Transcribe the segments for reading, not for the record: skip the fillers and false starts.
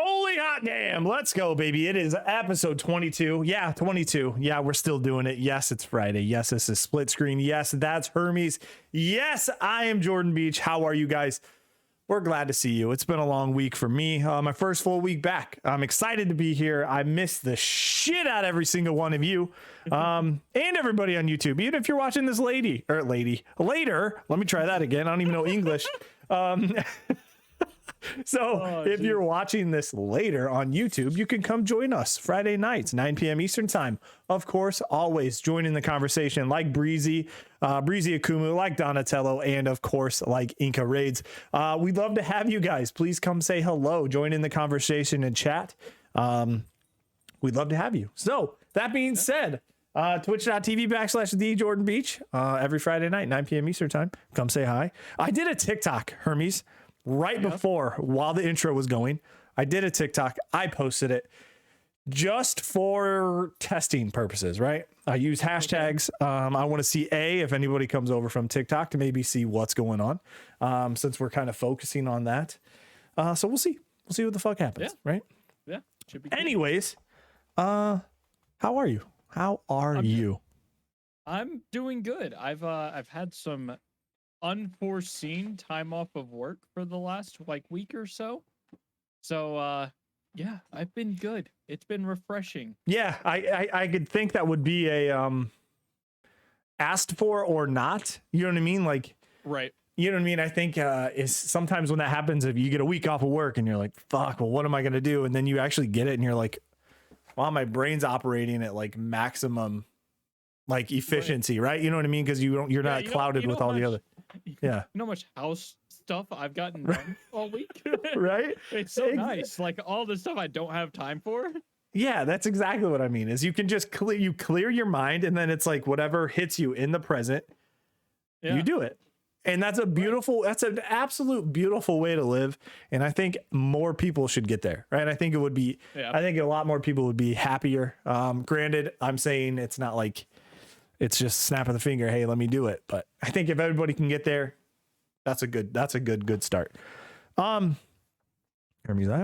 Holy hot damn. Let's go, baby. It is episode 22. Yeah, 22. Yeah, we're still doing it. Yes, it's Friday. Yes, this is split screen. Yes, that's Hermes. Yes, I am Jordan Beach. How are you guys? We're glad to see you. It's been a long week for me. My first full week back. I'm excited to be here. I miss the shit out of every single one of you. And everybody on YouTube. Even if you're watching this later. Let me try that again. I don't even know English. If you're watching this later on YouTube, you can come join us Friday nights, 9 p.m. Eastern time. Of course, always joining the conversation like Breezy Akumu, like Donatello, and of course, like Inca Raids. We'd love to have you guys. Please come say hello, join in the conversation and chat. We'd love to have you. So that being said, twitch.tv/the Jordan Beach, every Friday night, 9 p.m. Eastern time. Come say hi. I did a TikTok, Hermes. Before, while the intro was going, I did a TikTok. I posted it just for testing purposes, right? I use hashtags. I want to see if anybody comes over from TikTok to maybe see what's going on, since we're kind of focusing on that. So we'll see. We'll see what the fuck happens, right? Yeah. Should be cool. Anyways, how are you? How are you? I'm doing good. I've had some unforeseen time off of work for the last week or so. So yeah, I've been good. It's been refreshing. Yeah, I could think that would be a asked for or not. You know what I mean? Like, right. You know what I mean? I think is sometimes when that happens, if you get a week off of work and you're like, fuck, well, what am I gonna do? And then you actually get it and you're like, wow, my brain's operating at like maximum like efficiency, right? You know what I mean? Because you're not clouded with all the other. Yeah. You know how much house stuff I've gotten done all week? Right? It's so nice. Like all the stuff I don't have time for. Yeah, that's exactly what I mean. Is you can just clear your mind, and then it's like whatever hits you in the present, you do it. And that's that's an absolute beautiful way to live. And I think more people should get there, right? I think it would be, I think a lot more people would be happier. Granted, I'm saying it's not like it's just snap of the finger. Hey, let me do it. But I think if everybody can get there, that's a good start. Hermes, I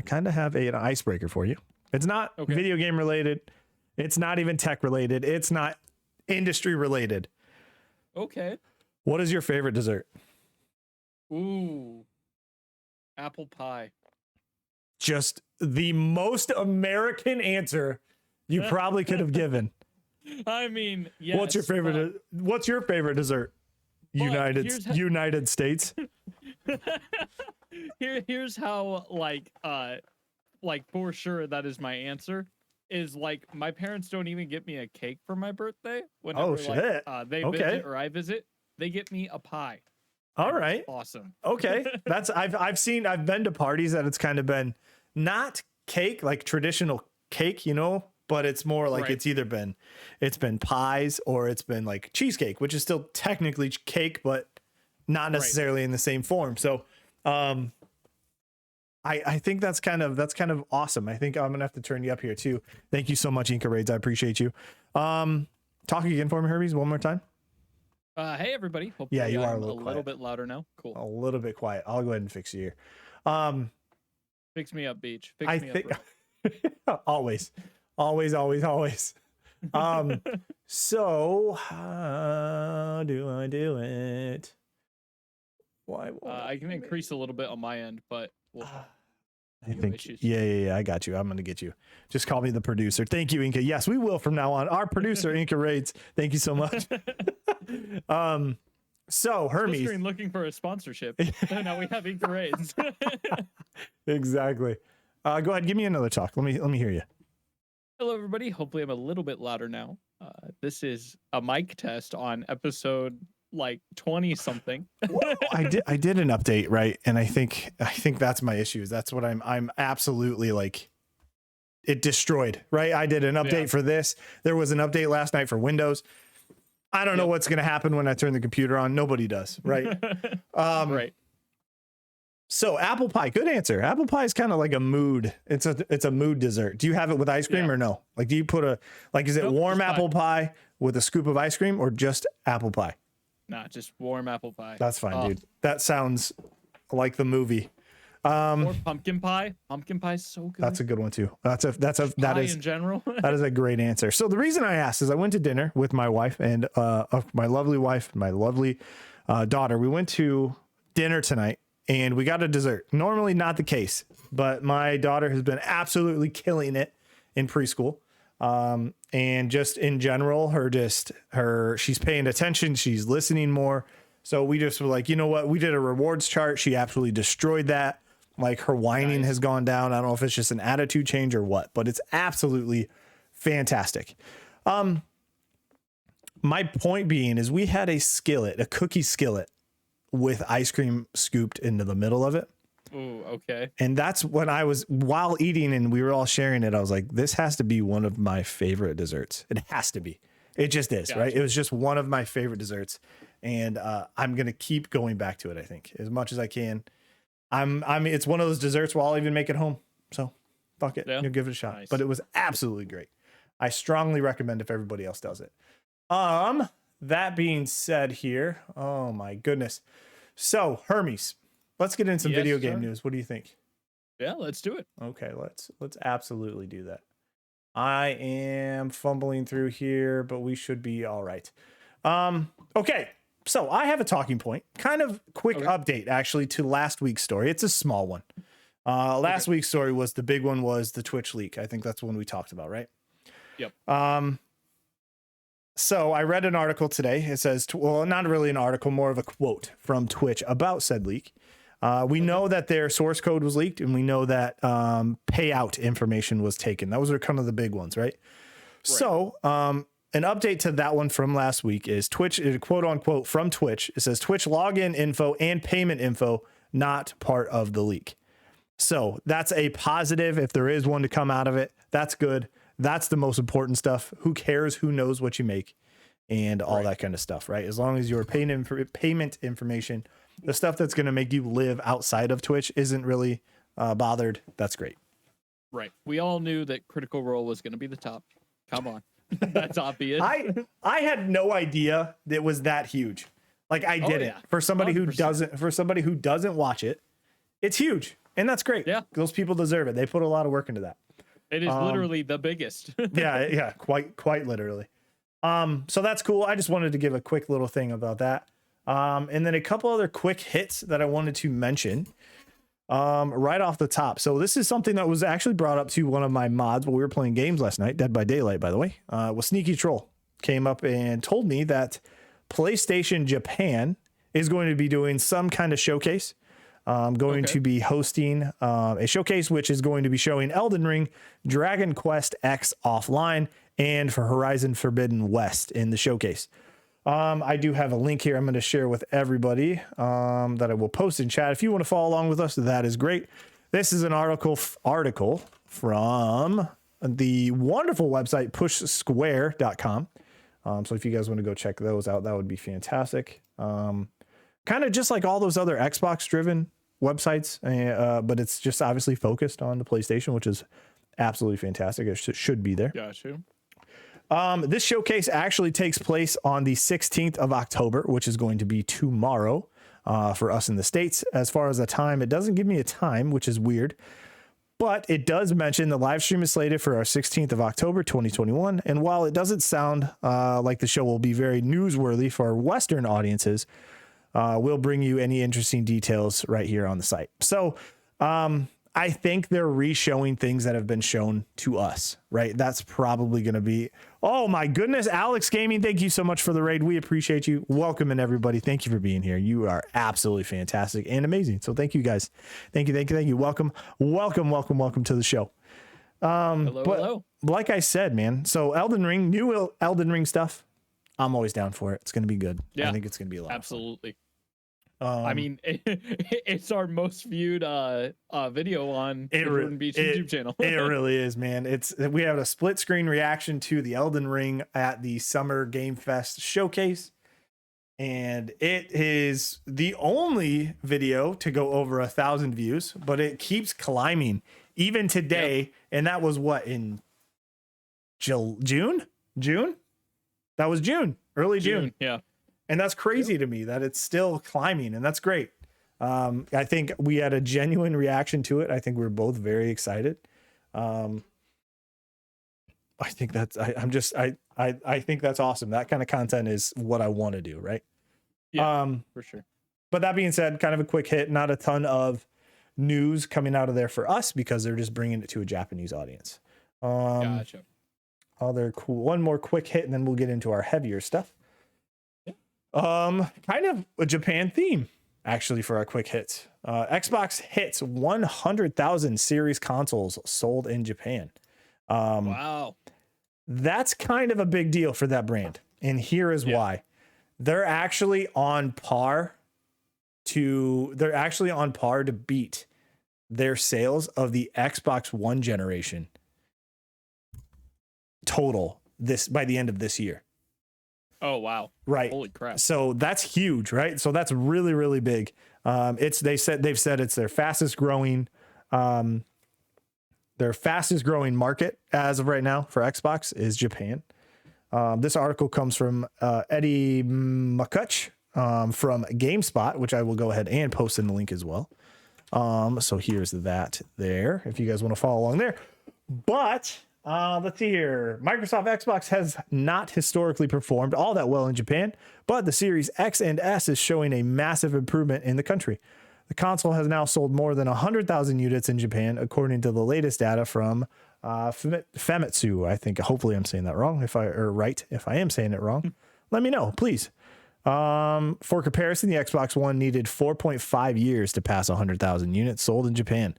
kind of have an icebreaker for you. It's not video game related. It's not even tech related. It's not industry related. Okay. What is your favorite dessert? Ooh, apple pie. Just the most American answer you probably could have given. I mean, yes. What's your favorite dessert? United States. Here's how like for sure that is my answer. Is like my parents don't even get me a cake for my birthday. Whenever, shit. They visit or I visit, they get me a pie. All right. Awesome. Okay. I've been to parties that it's kind of been not cake, like traditional cake, but it's more like it's been pies or it's been like cheesecake, which is still technically cake, but not necessarily in the same form. So, I think that's kind of awesome. I think I'm gonna have to turn you up here too. Thank you so much, Inca Raids. I appreciate you. Talk again for me, Hermes, one more time. Hey everybody. Hopefully you are I'm a little bit louder now. Cool. A little bit quiet. I'll go ahead and fix you here. Fix me up, Beach. Fix me up. Always. So how do I do it? Why? I can increase a little bit on my end, but I think, yeah, I got you. I'm going to get you. Just call me the producer. Thank you, Inca. Yes, we will from now on. Our producer, Inca Raids. Thank you so much. So Hermes looking for a sponsorship. Now we have Inca Raids. Exactly. Go ahead. Give me another talk. Let me hear you. Hello, everybody. Hopefully I'm a little bit louder now. This is a mic test on episode 20 something. I did an update, right? And I think that's my issue. That's what I'm absolutely like, it destroyed, right? I did an update for this. There was an update last night for Windows. I don't know what's going to happen when I turn the computer on. Nobody does, right? Right. So apple pie, good answer. Apple pie is kind of like a mood. It's a mood dessert. Do you have it with ice cream or no? Like, do you put is it warm apple pie with a scoop of ice cream or just apple pie? Nah, just warm apple pie. That's fine, dude. That sounds like the movie. Or pumpkin pie. Pumpkin pie is so good. That's a good one too. That is in general. that is a great answer. So the reason I asked is I went to dinner with my wife and my lovely wife, my lovely daughter. We went to dinner tonight and we got a dessert. Normally not the case, but my daughter has been absolutely killing it in preschool. And just in general, she's paying attention. She's listening more. So we just were like, you know what? We did a rewards chart. She absolutely destroyed that. Like her whining has gone down. I don't know if it's just an attitude change or what, but it's absolutely fantastic. My point being is we had a cookie skillet with ice cream scooped into the middle of it. Ooh, okay. And that's when while eating and we were all sharing it, I was like, this has to be one of my favorite desserts. It has to be. It just is, right? It was just one of my favorite desserts. And I'm going to keep going back to it, I think, as much as I can. It's one of those desserts where I'll even make it home. So fuck it. Yeah. You'll give it a shot. Nice. But it was absolutely great. I strongly recommend if everybody else does it. That being said here, oh my goodness. So Hermes, let's get into some video game news. What do you think? Yeah, let's do it. Okay, let's absolutely do that. I am fumbling through here, but we should be all right. Okay. So I have a talking point, kind of quick update actually to last week's story. It's a small one. Last week's story was the big one was the Twitch leak. I think that's the one we talked about, right? Yep. So I read an article today. It says, well, not really an article, more of a quote from Twitch about said leak. We know that their source code was leaked and we know that payout information was taken. Those are kind of the big ones, right? So an update to that one from last week is Twitch, quote unquote, from Twitch. It says Twitch login info and payment info not part of the leak. So that's a positive. If there is one to come out of it, that's good. That's the most important stuff. Who cares? Who knows what you make and all that kind of stuff, right? As long as your payment information, the stuff that's going to make you live outside of Twitch isn't really bothered. That's great. Right. We all knew that Critical Role was going to be the top. Come on. That's obvious. I had no idea it was that huge. Like I didn't. For somebody 100%. who doesn't watch it, it's huge. And that's great. Yeah. Those people deserve it. They put a lot of work into that. It is literally the biggest. yeah, quite literally. So that's cool. I just wanted to give a quick little thing about that. And then a couple other quick hits that I wanted to mention right off the top. So this is something that was actually brought up to one of my mods while we were playing games last night, Dead by Daylight, by the way, was Sneaky Troll came up and told me that PlayStation Japan is going to be doing some kind of showcase. Going to be hosting a showcase, which is going to be showing Elden Ring, Dragon Quest X Offline, and for Horizon Forbidden West in the showcase. I do have a link here I'm going to share with everybody that I will post in chat. If you want to follow along with us, that is great. This is an article from the wonderful website pushsquare.com. So if you guys want to go check those out, that would be fantastic. Kind of just like all those other Xbox driven websites, but it's just obviously focused on the PlayStation, which is absolutely fantastic. It should be there. Gotcha. This showcase actually takes place on the 16th of October, which is going to be tomorrow for us in the States. As far as the time, it doesn't give me a time, which is weird, but it does mention the live stream is slated for our 16th of October, 2021. And while it doesn't sound like the show will be very newsworthy for Western audiences, we'll bring you any interesting details right here on the site. So I think they're re-showing things that have been shown to us, right? That's probably going to be, oh my goodness, Alex Gaming, thank you so much for the raid. We appreciate you. Welcome in everybody. Thank you for being here. You are absolutely fantastic and amazing. So thank you guys. Thank you. Welcome to the show. Hello. Like I said, man, so new Elden Ring stuff, I'm always down for it. It's going to be good. Yeah, I think it's going to be a lot. Absolutely. I mean, it's our most viewed video on the Jordan Beach YouTube channel. It really is, man. We have a split screen reaction to the Elden Ring at the Summer Game Fest showcase, and it is the only video to go over 1,000 views, but it keeps climbing even today. Yep. And that was what, in June? That was June, early June. Yeah. And that's crazy to me that it's still climbing, and that's great. I think we had a genuine reaction to it. I think we were both very excited. I think that's I think that's awesome. That kind of content is what I want to do, right? Yeah, for sure. But that being said, kind of a quick hit, not a ton of news coming out of there for us because they're just bringing it to a Japanese audience. Gotcha. Other cool, one more quick hit, and then we'll get into our heavier stuff. Yeah. Kind of a Japan theme actually for our quick hits. Xbox hits 100,000 series consoles sold in Japan. Wow. That's kind of a big deal for that brand. And here is why. They're actually on par to beat their sales of the Xbox One generation total by the end of this year. Oh wow. Right. Holy crap. So that's huge, right? So that's really, really big. They've said it's their fastest growing market as of right now for Xbox is Japan. This article comes from Eddie McCutch from GameSpot, which I will go ahead and post in the link as well. So here's that there, if you guys want to follow along there. But let's see here. Microsoft Xbox has not historically performed all that well in Japan, but the Series X and S is showing a massive improvement in the country. The console has now sold more than 100,000 units in Japan, according to the latest data from Famitsu. I think, hopefully I'm saying that wrong. If I am saying it wrong, let me know, please. For comparison, the Xbox One needed 4.5 years to pass 100,000 units sold in Japan.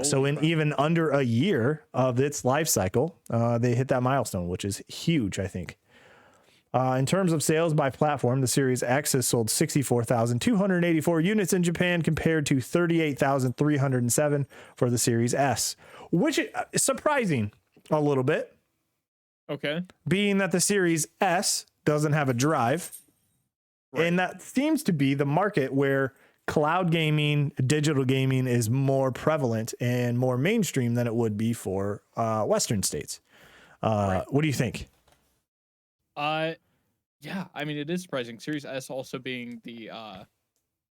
So in even under a year of its life cycle, they hit that milestone, which is huge, I think. In terms of sales by platform, the Series X has sold 64,284 units in Japan compared to 38,307 for the Series S, which is surprising a little bit. Okay. Being that the Series S doesn't have a drive. Right. And that seems to be the market where cloud gaming, digital gaming is more prevalent and more mainstream than it would be for Western states. Right. What do you think? Yeah, I mean, it is surprising. Series S also being the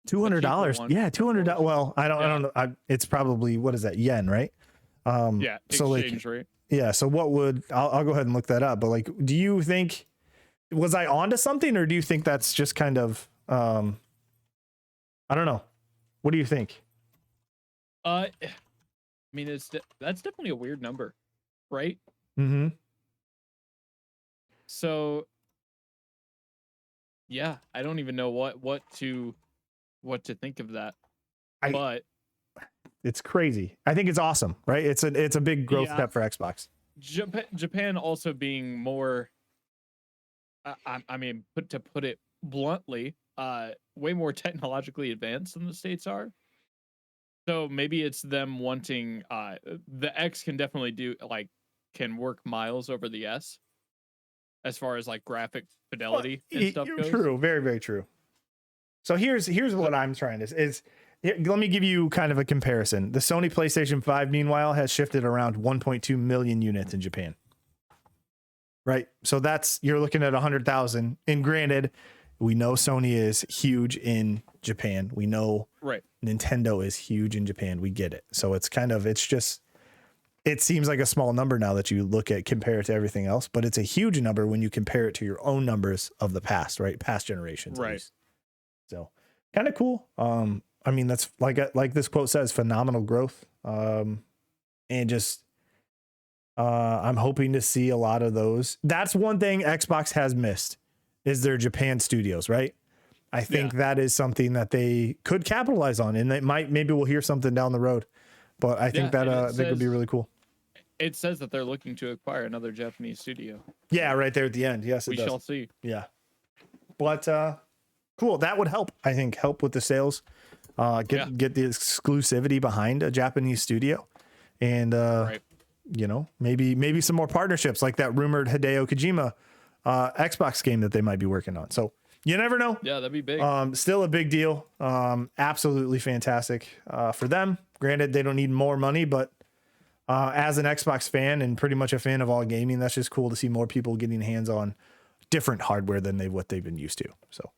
$200. Yeah, $200. Well, I don't know. It's probably, what is that, yen, right? Yeah, so exchange rate. Yeah, so what would I'll go ahead and look that up. But like, do you think, was I onto something, or do you think that's just kind of I don't know. What do you think? I mean, that's definitely a weird number, right? Mm-hmm. So yeah, I don't even know what to think of that. But it's crazy. I think it's awesome, right? It's a big growth step for Xbox. Japan also being more, I mean, to put it bluntly, way more technologically advanced than the States are. So maybe it's them wanting, the X can definitely can work miles over the S as far as like graphic fidelity and stuff goes. True. Very, very true. So here's what I'm trying to let me give you kind of a comparison. The Sony PlayStation 5, meanwhile, has shifted around 1.2 million units in Japan. Right. So you're looking at 100,000. And granted, we know Sony is huge in Japan. We know Nintendo is huge in Japan. We get it. So it seems like a small number now that you look at, compare it to everything else, but it's a huge number when you compare it to your own numbers of the past, right? Past generations. Right. So kind of cool. I mean, that's like this quote says, phenomenal growth. And just, I'm hoping to see a lot of those. That's one thing Xbox has missed is their Japan studios, right? I think that is something that they could capitalize on, and maybe we'll hear something down the road, but I think that would be really cool. It says that they're looking to acquire another Japanese studio. Yeah, right there at the end. Yes, we shall see. Yeah. But cool. That would help, I think, with the sales. Get the exclusivity behind a Japanese studio, and maybe some more partnerships like that rumored Hideo Kojima Xbox game that they might be working on. So you never know. Yeah, that'd be big. Still a big deal. Absolutely fantastic for them. Granted, they don't need more money, but as an Xbox fan and pretty much a fan of all gaming, that's just cool to see more people getting hands on different hardware than what they've been used to. So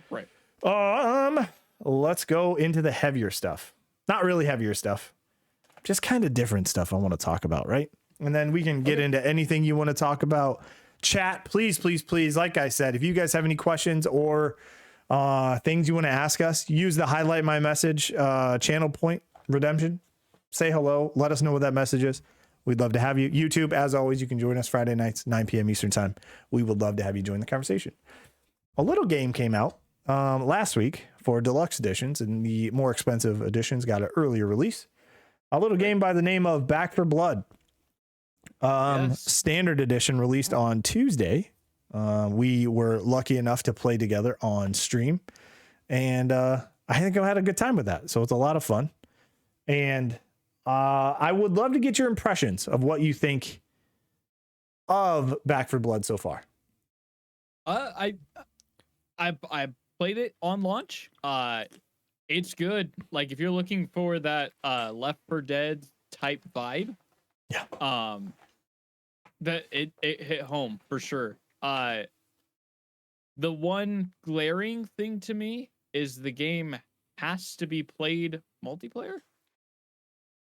right. let's go into the heavier stuff. Not really heavier stuff, just kind of different stuff I want to talk about, right? And then we can get into anything you want to talk about. Chat, please, please, please. Like I said, if you guys have any questions or things you want to ask us, use the highlight my message channel point redemption. Say hello. Let us know what that message is. We'd love to have you. YouTube, as always, you can join us Friday nights, 9 p.m. Eastern time. We would love to have you join the conversation. A little game came out last week for deluxe editions, and the more expensive editions got an earlier release. A little game by the name of Back for Blood. Standard edition released on Tuesday. We were lucky enough to play together on stream, and I think I had a good time with that. So it's a lot of fun, and I would love to get your impressions of what you think of Back for Blood so far. I played it on launch. It's good. Like if you're looking for that Left 4 Dead type vibe, yeah. That it hit home for sure. The one glaring thing to me is the game has to be played multiplayer.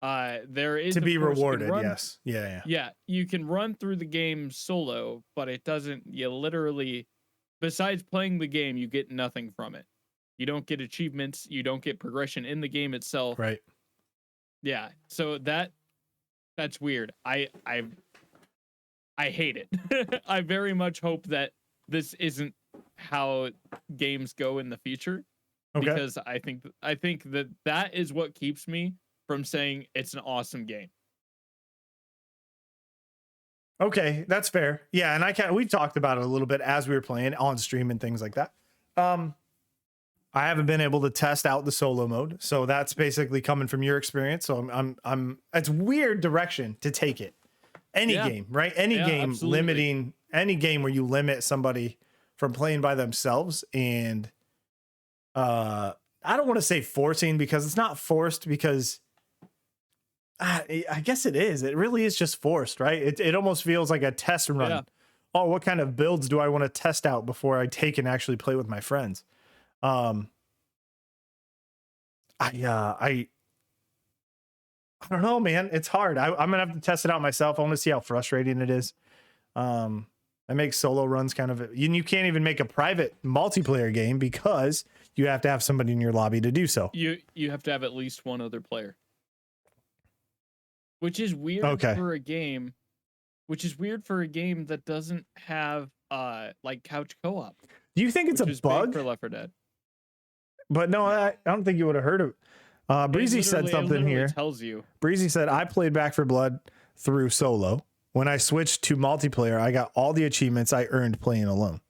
There is to be rewarded. Yes. Yeah. You can run through the game solo, but it doesn't. You literally, besides playing the game, you get nothing from it. You don't get achievements. You don't get progression in the game itself. Right. Yeah. So that's weird. I hate it. I very much hope that this isn't how games go in the future. Okay. Because I think that is what keeps me from saying it's an awesome game. Okay, that's fair. Yeah, and we talked about it a little bit as we were playing on stream and things like that. I haven't been able to test out the solo mode, so that's basically coming from your experience. So I'm it's weird direction to take it. Any game, right? Any game absolutely. Limiting any game where you limit somebody from playing by themselves, and I don't want to say forcing, because it's not forced, because I guess it is. It really is just forced, right? It almost feels like a test run. Yeah. Oh, what kind of builds do I want to test out before I take and actually play with my friends? I don't know, man. It's hard. I'm gonna have to test it out myself. I want to see how frustrating it is. It makes solo runs kind of. You can't even make a private multiplayer game because you have to have somebody in your lobby to do so. You have to have at least one other player, which is weird for a game. Which is weird for a game that doesn't have like couch co-op. Do you think it's a bug for Left 4 Dead? But no, I don't think you would have heard of. Breezy said something here. Tells you. Breezy said, I played Back 4 Blood through solo. When I switched to multiplayer, I got all the achievements I earned playing alone.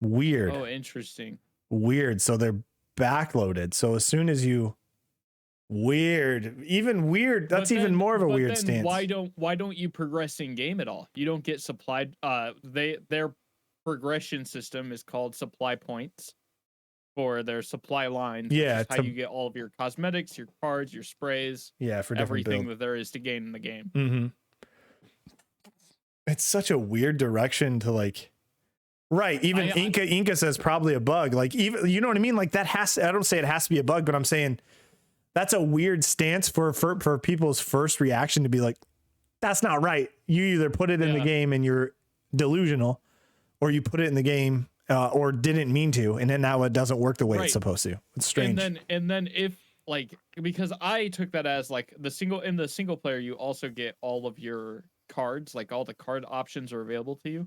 Weird. Oh, interesting. Weird. So they're backloaded. So as soon as you even weird. That's even more of a weird stance. Why don't you progress in game at all? You don't get supplied. Their progression system is called supply points for their supply lines. Yeah, how you get all of your cosmetics, your cards, your sprays. Yeah, for everything that there is to gain in the game. Mm-hmm. It's such a weird direction to like. Right. Even Inca says probably a bug. Like even you know what I mean. Like that has. I don't say it has to be a bug, but I'm saying. That's a weird stance for people's first reaction to be like, that's not right. You either put it in the game and you're delusional, or you put it in the game or didn't mean to, and then now it doesn't work the way it's supposed to. It's strange. And then if like, because I took that as like in the single player, you also get all of your cards, like all the card options are available to you,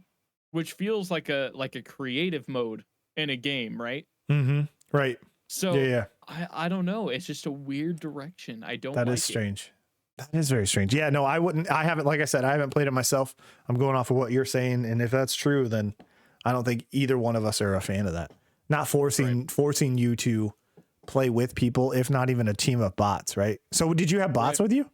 which feels like a creative mode in a game, right? Mm-hmm. Right. So I don't know. It's just a weird direction. I don't. That is strange. That is very strange. Yeah, no, I wouldn't. I haven't. Like I said, I haven't played it myself. I'm going off of what you're saying, and if that's true, then I don't think either one of us are a fan of that. Not forcing you to play with people, if not even a team of bots, right? So did you have bots with you?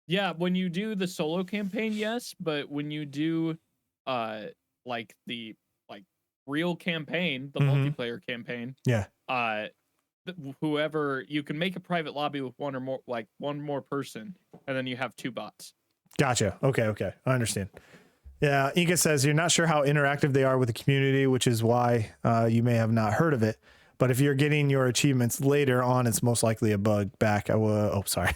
Yeah, when you do the solo campaign, yes, but when you do like the real campaign, the multiplayer campaign, whoever, you can make a private lobby with one more person, and then you have two bots. Gotcha. Okay, I understand. Yeah, Inca says you're not sure how interactive they are with the community, which is why you may have not heard of it. But if you're getting your achievements later on, it's most likely a bug back. Oh, sorry.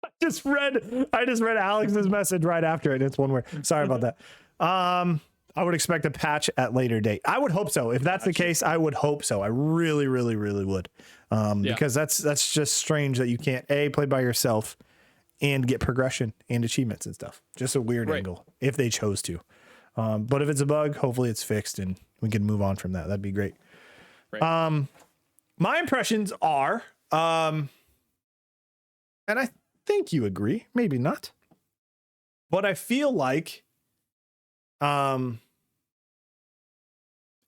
I just read Alex's message right after it. It's one word. Sorry about that. I would expect a patch at later date. I would hope so. If that's the case, I would hope so. I really, really, really would. Because that's just strange that you can't play by yourself and get progression and achievements and stuff. Just a weird angle if they chose to. But if it's a bug, hopefully it's fixed and we can move on from that. That'd be great. Right. My impressions are, and I think you agree, maybe not, but I feel like, and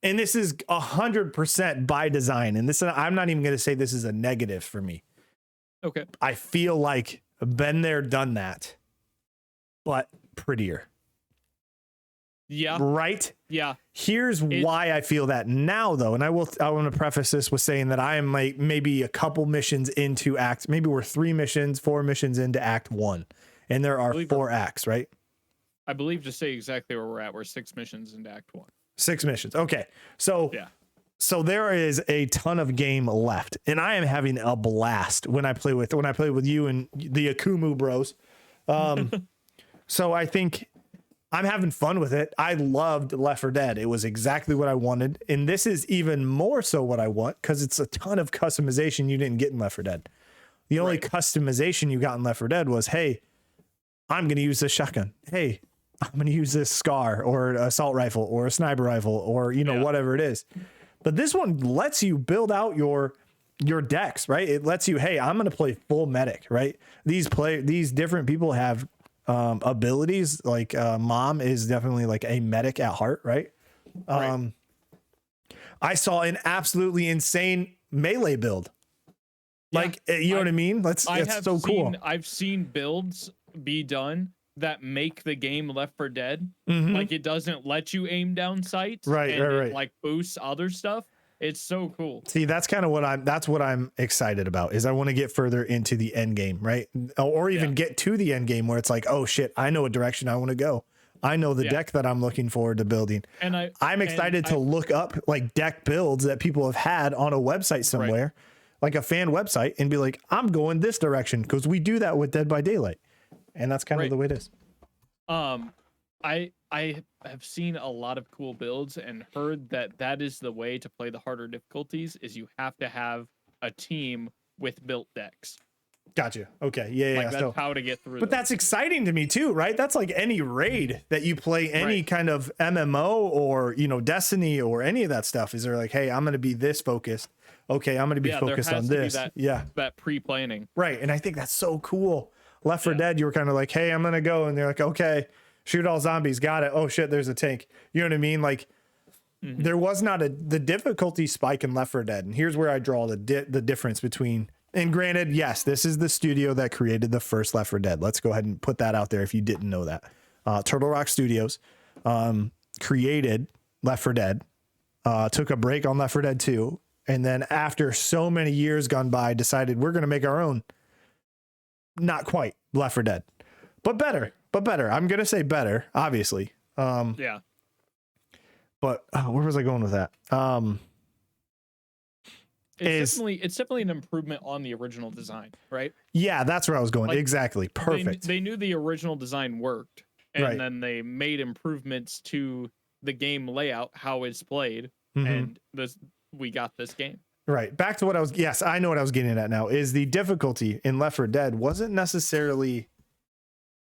this is 100% by design. And this, I'm not even going to say this is a negative for me. Okay. I feel like been there, done that, but prettier. Yeah. Right? Yeah. Here's why I feel that now, though. And I want to preface this with saying that I am like maybe a couple missions into maybe we're 4 missions into Act 1. And there are 4 acts, right? I believe, to say exactly where we're at, we're 6 missions into Act 1. 6 missions. Okay. So, so there is a ton of game left. And I am having a blast when I play with you and the Akumu bros. So I think I'm having fun with it. I loved Left 4 Dead. It was exactly what I wanted. And this is even more so what I want because it's a ton of customization you didn't get in Left 4 Dead. The only customization you got in Left 4 Dead was, hey, I'm going to use this shotgun. Hey, I'm going to use this SCAR or an assault rifle or a sniper rifle or, whatever it is. But this one lets you build out your decks, right? It lets you, hey, I'm going to play full medic, right? These different people have abilities. Like Mom is definitely like a medic at heart, right? I saw an absolutely insane melee build. Like, you know what I mean? That's so cool. I've seen builds be done that make the game Left 4 Dead. Like, it doesn't let you aim down sights. Right. It, like, boosts other stuff. It's so cool. See, that's kind of what I'm excited about is I want to get further into the end game, right? Or even get to the end game where it's like, oh shit, I know a direction I want to go. I know the deck that I'm looking forward to building. And I'm excited to look up like deck builds that people have had on a website somewhere, like a fan website, and be like, I'm going this direction because we do that with Dead by Daylight. And that's kind of the way it is. I have seen a lot of cool builds and heard that is the way to play the harder difficulties is you have to have a team with built decks. Gotcha. Okay. Yeah. That's how to get through. But that's exciting to me too, right? That's like any raid that you play, any kind of MMO or, Destiny or any of that stuff. Is there like, hey, I'm going to be this focused. Okay. I'm going to be focused on this. That pre-planning. Right. And I think that's so cool. Left 4 Dead, you were kind of like, hey, I'm going to go. And they're like, okay, shoot all zombies. Got it. Oh shit. There's a tank. You know what I mean? Like there was not the difficulty spike in Left 4 Dead. And here's where I draw the difference between, and granted, yes, this is the studio that created the first Left 4 Dead. Let's go ahead and put that out there if you didn't know that. Turtle Rock Studios created Left 4 Dead, took a break on Left 4 Dead 2, and then after so many years gone by, decided we're going to make our own. Not quite Left 4 Dead, but better. I'm going to say better, obviously. But where was I going with that? It's definitely an improvement on the original design, right? Yeah, that's where I was going. Like, exactly. Perfect. They knew the original design worked, and then they made improvements to the game layout, how it's played, and we got this game. Right. Back to what I was. Yes, I know what I was getting at now. Is the difficulty in Left 4 Dead wasn't necessarily.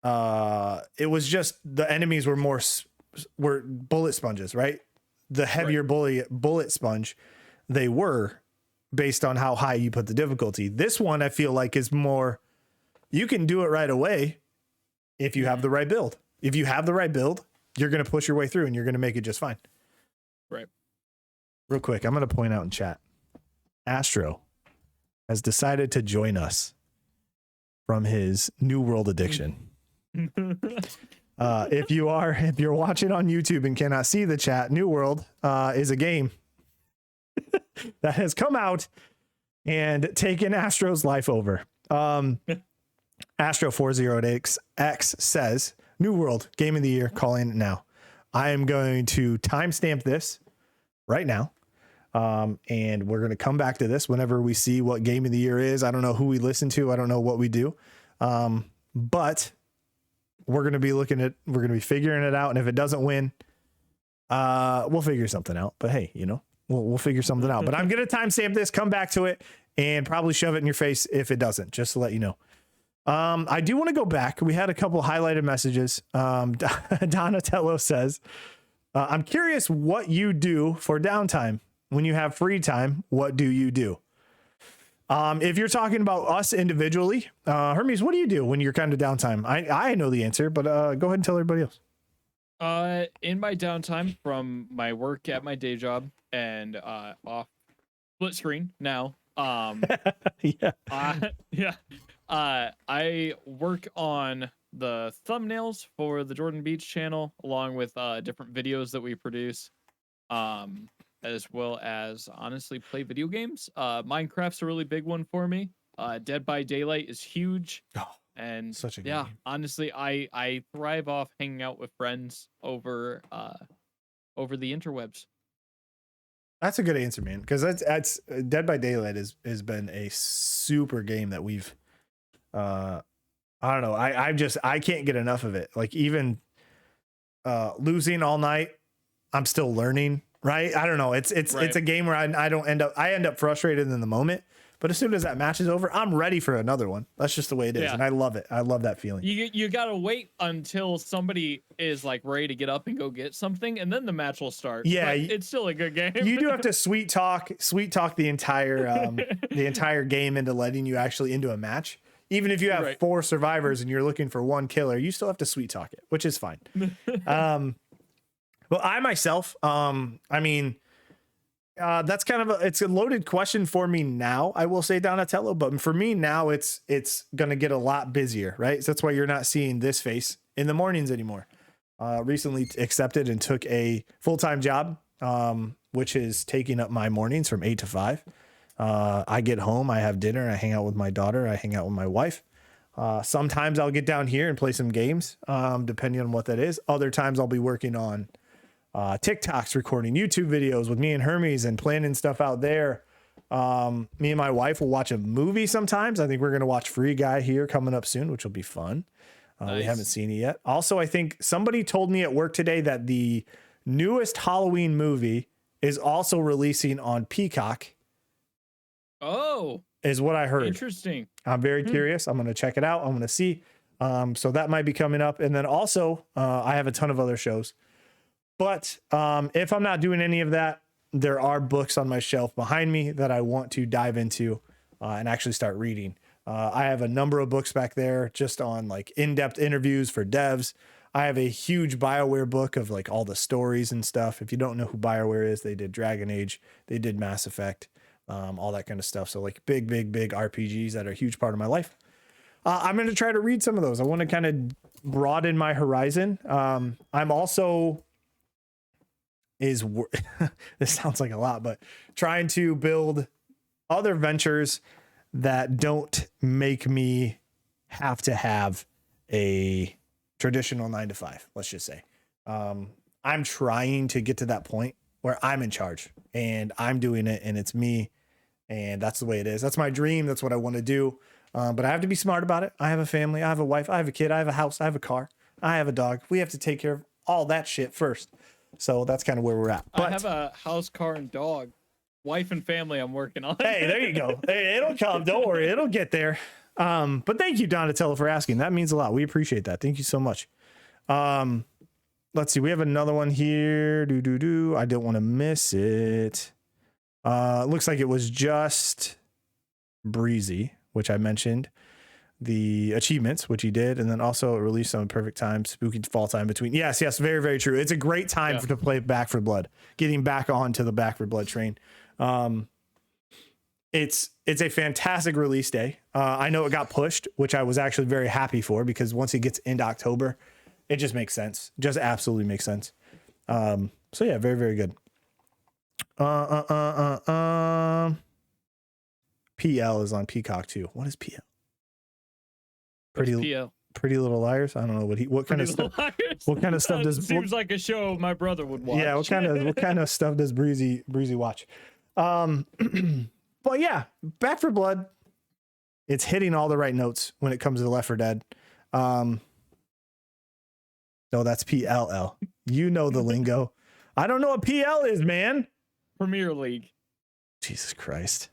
It was just the enemies were bullet sponges, right? The heavier bullet sponge, they were. Based on how high you put the difficulty. This one I feel like is more, you can do it right away if you have the right build. If you have the right build, you're going to push your way through and you're going to make it just fine. Right. Real quick, I'm going to point out in chat, Astro has decided to join us from his New World addiction. If you're watching on YouTube and cannot see the chat, New World is a game that has come out and taken Astro's life over. Astro408X says, New World, Game of the Year, calling it now. I am going to timestamp this right now. And we're going to come back to this whenever we see what game of the year is. I don't know who we listen to. I don't know what we do. But we're going to be figuring it out. And if it doesn't win, we'll figure something out. But hey, we'll figure something out. But I'm going to timestamp this, come back to it, and probably shove it in your face if it doesn't, just to let you know. I do want to go back. We had a couple highlighted messages. Donatello says, I'm curious what you do for downtime. When you have free time, what do you do? If you're talking about us individually, Hermes, what do you do when you're kind of downtime? I know the answer, but go ahead and tell everybody else. In my downtime from my work at my day job and off split screen now. Yeah. I work on the thumbnails for the Jordan Beach channel, along with different videos that we produce. As well as honestly play video games. Minecraft's a really big one for me. Dead by Daylight is huge. Oh, and such a good game. Honestly, I thrive off hanging out with friends over the interwebs. That's a good answer, man. Because that's Dead by Daylight has been a super game that we've I don't know. I can't get enough of it. Like even losing all night, I'm still learning. Right. I don't know. It's a game where I end up frustrated in the moment, but as soon as that match is over, I'm ready for another one. That's just the way it is. Yeah. And I love it. I love that feeling. You got to wait until somebody is like ready to get up and go get something, and then the match will start. Yeah. It's still a good game. You do have to sweet talk the entire game into letting you actually into a match. Even if you have 4 survivors and you're looking for 1 killer, you still have to sweet talk it, which is fine. Well, I myself, that's kind of it's a loaded question for me now. I will say Donatello, but for me now, it's going to get a lot busier, right? So that's why you're not seeing this face in the mornings anymore. Recently accepted and took a full-time job, which is taking up my mornings from 8 to 5. I get home, I have dinner, I hang out with my daughter, I hang out with my wife. Sometimes I'll get down here and play some games, depending on what that is. Other times I'll be working on TikToks, recording YouTube videos with me and Hermes and planning stuff out there. Me and my wife will watch a movie sometimes. I think we're going to watch Free Guy here coming up soon, which will be fun. Nice. We haven't seen it yet. Also, I think somebody told me at work today that the newest Halloween movie is also releasing on Peacock. Oh, is what I heard. Interesting. I'm very curious. I'm going to check it out. I'm going to see. So that might be coming up. And then also, I have a ton of other shows. But if I'm not doing any of that, there are books on my shelf behind me that I want to dive into and actually start reading. I have a number of books back there just on like in-depth interviews for devs. I have a huge BioWare book of like all the stories and stuff. If you don't know who BioWare is, they did Dragon Age, they did Mass Effect, all that kind of stuff. So like big RPGs that are a huge part of my life. I'm going to try to read some of those. I want to kind of broaden my horizon. I'm also this sounds like a lot, but trying to build other ventures that don't make me have to have a traditional 9-to-5. Let's just say, I'm trying to get to that point where I'm in charge and I'm doing it and it's me. And that's the way it is. That's my dream. That's what I want to do. But I have to be smart about it. I have a family. I have a wife. I have a kid. I have a house. I have a car. I have a dog. We have to take care of all that shit first. So that's kind of where we're at. But I have a house, car, and dog. Wife and family I'm working on. Hey, there you go. Hey, it'll come. Don't worry. It'll get there. But thank you, Donatello, for asking. That means a lot. We appreciate that. Thank you so much. Let's see. We have another one here. I don't want to miss it. Looks like it was just Breezy, which I mentioned. The achievements, which he did, and then also released on Perfect Time, Spooky Fall Time between. Yes, very, very true. It's a great time to play Back for Blood. Getting back onto the Back for Blood train. It's a fantastic release day. I know it got pushed, which I was actually very happy for because once it gets into October, it just makes sense. Just absolutely makes sense. So yeah, very, very good. PL is on Peacock too. What is PL? Pretty Little Liars. I don't know what kind of stuff. What kind of stuff does seems like a show my brother would watch. Yeah, what kind of stuff does Breezy watch? But yeah, Back for Blood. It's hitting all the right notes when it comes to Left 4 Dead. No, that's PLL. You know the lingo. I don't know what PL is, man. Premier League. Jesus Christ.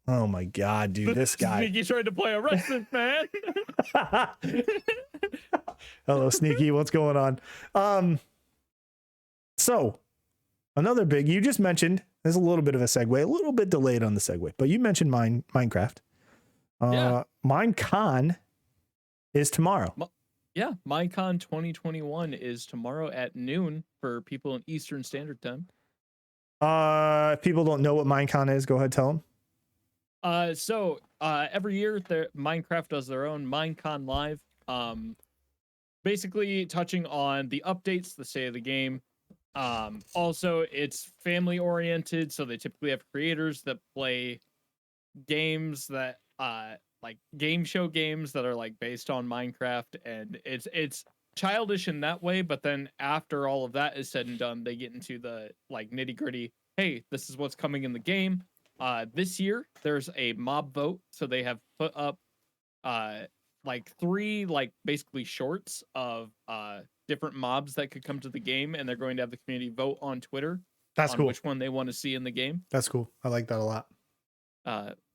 Oh my God, dude, this guy. Sneaky tried to play a wrestling man. Hello, Sneaky. What's going on? So another big, you just mentioned, there's a little bit of a segue, a little bit delayed on the segue, but you mentioned Minecraft. Yeah. Minecon is tomorrow. Yeah, Minecon 2021 is tomorrow at noon for people in Eastern Standard Time. If people don't know what Minecon is, go ahead, tell them. So every year Minecraft does their own Minecon Live. Basically touching on the updates, the state of the game. Also it's family oriented, so they typically have creators that play games that like game show games that are like based on Minecraft, and it's childish in that way, but then after all of that is said and done, they get into the like nitty-gritty. Hey, this is what's coming in the game. This year there's a mob vote, so they have put up like 3 like basically shorts of different mobs that could come to the game, and they're going to have the community vote on Twitter. That's cool. Which one they want to see in the game. That's cool. I like that a lot.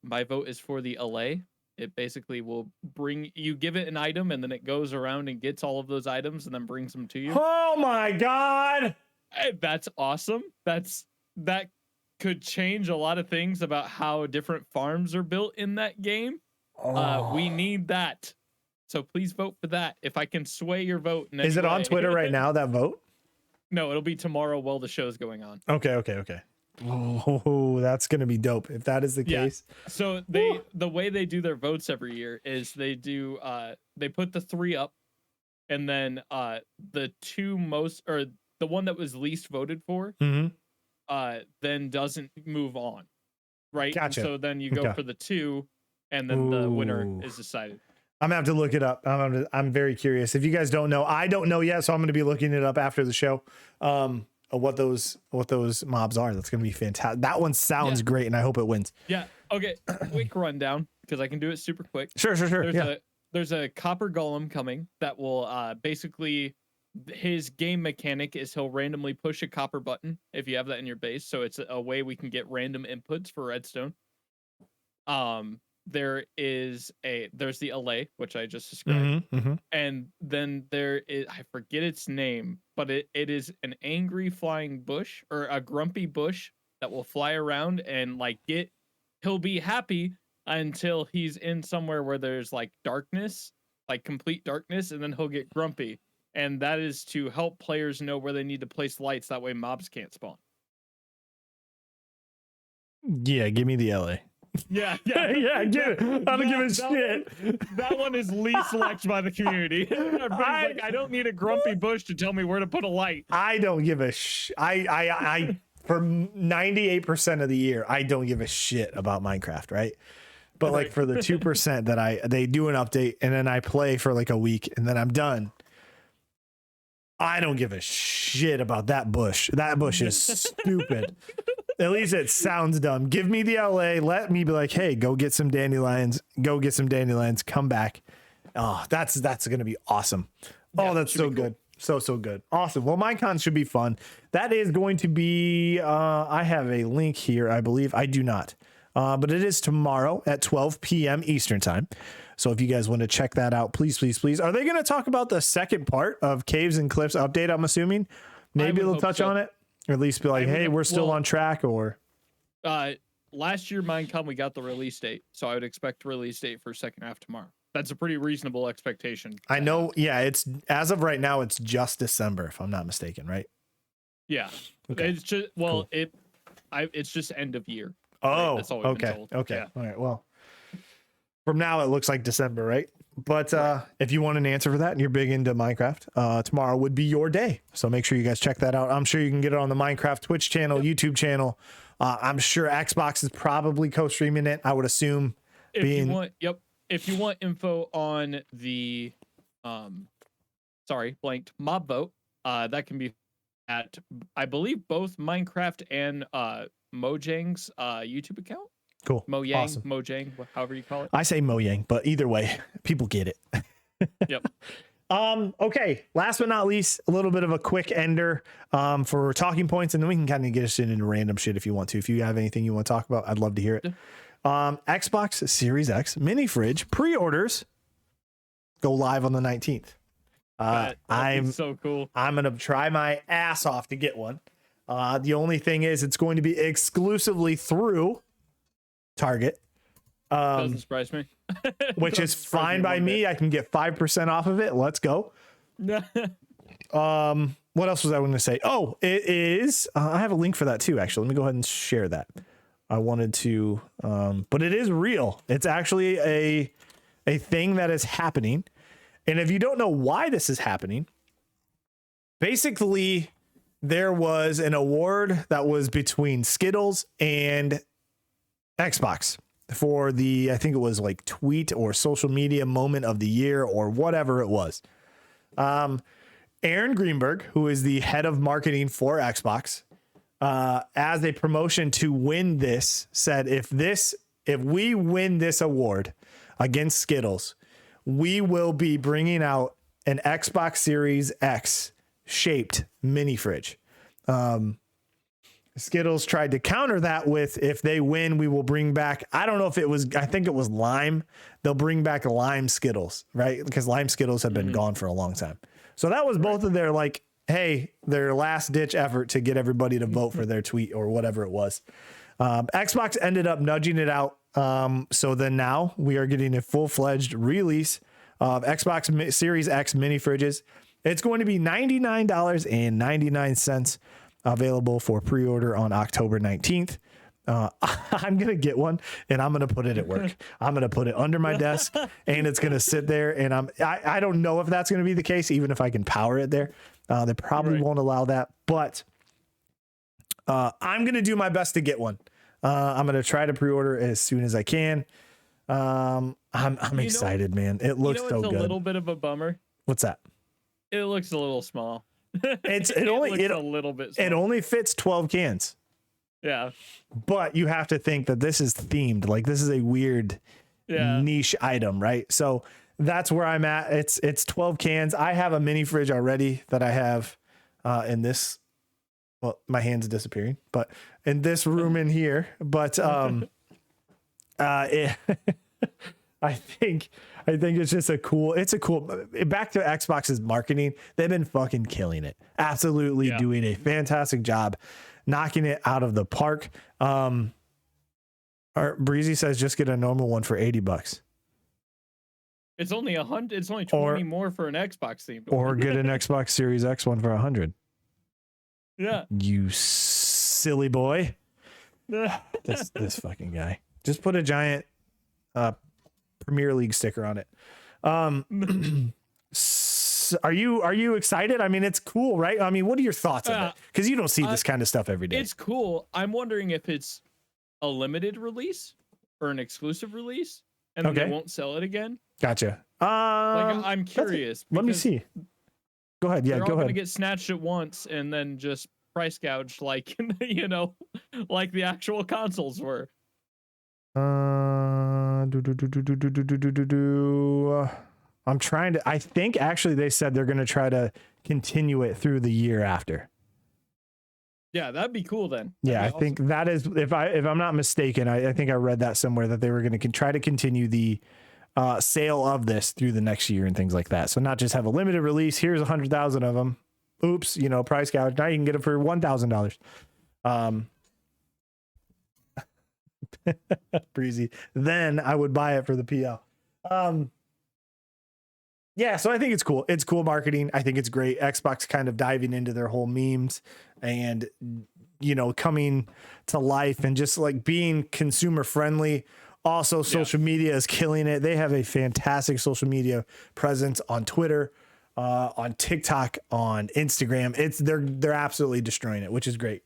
My vote is for the LA. It basically will bring you, give it an item, and then it goes around and gets all of those items and then brings them to you. Oh my God. That's awesome. That could change a lot of things about how different farms are built in that game. We need that. So please vote for that. If I can sway your vote. Is it on Twitter right now, that vote? No, it'll be tomorrow while the show's going on. Okay. Oh, that's going to be dope if that is the case. So the way they do their votes every year is they put the 3 up, and then the 2 most, or the one that was least voted for, then doesn't move on. Right? Gotcha. So then you go for the 2, and then the winner is decided. I'm gonna have to look it up. I'm very curious. If you guys don't know, I don't know yet, so I'm gonna be looking it up after the show. What those mobs are. That's gonna be fantastic. That one sounds great, and I hope it wins. Yeah. Okay. Quick rundown, because I can do it super quick. Sure. There's a copper golem coming that will basically, his game mechanic is he'll randomly push a copper button if you have that in your base. So it's a way we can get random inputs for redstone. There's the LA, which I just described. And then there is, I forget its name, but it is an angry flying bush, or a grumpy bush that will fly around and like he'll be happy until he's in somewhere where there's like darkness, like complete darkness, and then he'll get grumpy. And that is to help players know where they need to place lights, that way mobs can't spawn. Yeah, give me the LA. Yeah. Give it. I don't give a shit. That one is least liked by the community. Everybody's like, I don't need a grumpy bush to tell me where to put a light. I don't give a I for 98% of the year, I don't give a shit about Minecraft, right? But like for the 2% that they do an update and then I play for like a week and then I'm done. I don't give a shit about that bush. That bush is stupid. At least it sounds dumb. Give me the LA. Let me be like, hey, go get some dandelions. Go get some dandelions. Come back. Oh, that's going to be awesome. Oh, that's so good. Cool. So good. Awesome. Well, Minecon should be fun. That is going to be, I have a link here, I believe. I do not. But it is tomorrow at 12 p.m. Eastern time. So if you guys want to check that out, please. Are they going to talk about the second part of Caves and Cliffs update, I'm assuming? Maybe they'll touch on it. Or at least be like, hey, we're still on track, or... Last year, Minecon, we got the release date. So I would expect a release date for second half tomorrow. That's a pretty reasonable expectation. I know. Yeah, it's as of right now, it's just December, if I'm not mistaken, right? Yeah. Okay. It's just, well, cool. It's just end of year. Oh, right? That's all we've been told. Okay. Yeah. All right. Well, from now, it looks like December, right? But if you want an answer for that and you're big into Minecraft, tomorrow would be your day. So make sure you guys check that out. I'm sure you can get it on the Minecraft Twitch channel, YouTube channel. I'm sure Xbox is probably co-streaming it. I would assume. If you want info on the blanked mob vote, that can be at, I believe, both Minecraft and Mojang's YouTube account. Cool. Mojang, Awesome. Mojang, however you call it. I say Mojang, but either way, people get it. Yep. Okay. Last but not least, a little bit of a quick ender for talking points, and then we can kind of get us into random shit if you want to. If you have anything you want to talk about, I'd love to hear it. Xbox Series X mini fridge pre-orders go live on the 19th. I'm so cool. I'm gonna try my ass off to get one. The only thing is, it's going to be exclusively through Target. Doesn't surprise me. Which is fine by me. I can get 5% off of it. Let's go. What else was I going to say? Oh, it is. I have a link for that too, actually. Let me go ahead and share that. I wanted to, but it is real. It's actually a thing that is happening. And if you don't know why this is happening, basically there was an award that was between Skittles and Xbox for the, I think it was like tweet or social media moment of the year or whatever it was. Aaron Greenberg, who is the head of marketing for Xbox, as a promotion to win this, said, if we win this award against Skittles, we will be bringing out an Xbox Series X shaped mini fridge. Skittles tried to counter that with, if they win, we will bring back, I don't know if it was, I think it was lime. They'll bring back lime Skittles, right? Because lime Skittles have been gone for a long time. So that was both of their, like, hey, their last ditch effort to get everybody to vote for their tweet or whatever it was. Xbox ended up nudging it out. So then now we are getting a full-fledged release of Xbox Series X mini fridges. It's going to be $99.99, available for pre-order on October 19th. I'm going to get one and I'm going to put it at work. I'm going to put it under my desk and it's going to sit there. And I don't know if that's going to be the case, even if I can power it there. They probably won't allow that, but I'm going to do my best to get one. I'm going to try to pre-order as soon as I can. I'm excited, man. It looks so good. It's a little bit of a bummer. What's that? It looks a little small. It only looks a little bit small. It only fits 12 cans. Yeah. But you have to think that this is themed. Like, this is a weird niche item, right? So that's where I'm at. It's 12 cans. I have a mini fridge already that I have in this. Well, my hand's disappearing, but in this room in here. But I think it's just a cool. Back to Xbox's marketing. They've been fucking killing it. Absolutely doing a fantastic job, knocking it out of the park. Breezy says just get a normal one for $80. It's only 100. It's only 20 more for an Xbox themed one. Or get an Xbox Series X one for 100. Yeah. You silly boy. This fucking guy. Just put a giant Premier League sticker on it. Are you excited? I mean, it's cool, right? I mean, what are your thoughts on it? Because you don't see this kind of stuff every day. It's cool. I'm wondering if it's a limited release or an exclusive release, and then they won't sell it again. Gotcha. I'm curious. Let me see. Go ahead. Yeah, they're go all ahead. Gonna get snatched at once and then just price gouged, like like the actual consoles were. I'm trying to. I think actually they said they're going to try to continue it through the year after. Yeah, that'd be cool then. I think that is, if I'm not mistaken, I think I read that somewhere that they were going to try to continue the sale of this through the next year and things like that. So not just have a limited release. Here's 100,000 of them. Oops, price gouge. Now you can get it for $1,000. Breezy. Then I would buy it for the PL. So I think it's cool. It's cool marketing. I think it's great. Xbox kind of diving into their whole memes and coming to life and just like being consumer friendly. Also, social media is killing it. They have a fantastic social media presence on Twitter, on TikTok, on Instagram. They're absolutely destroying it, which is great.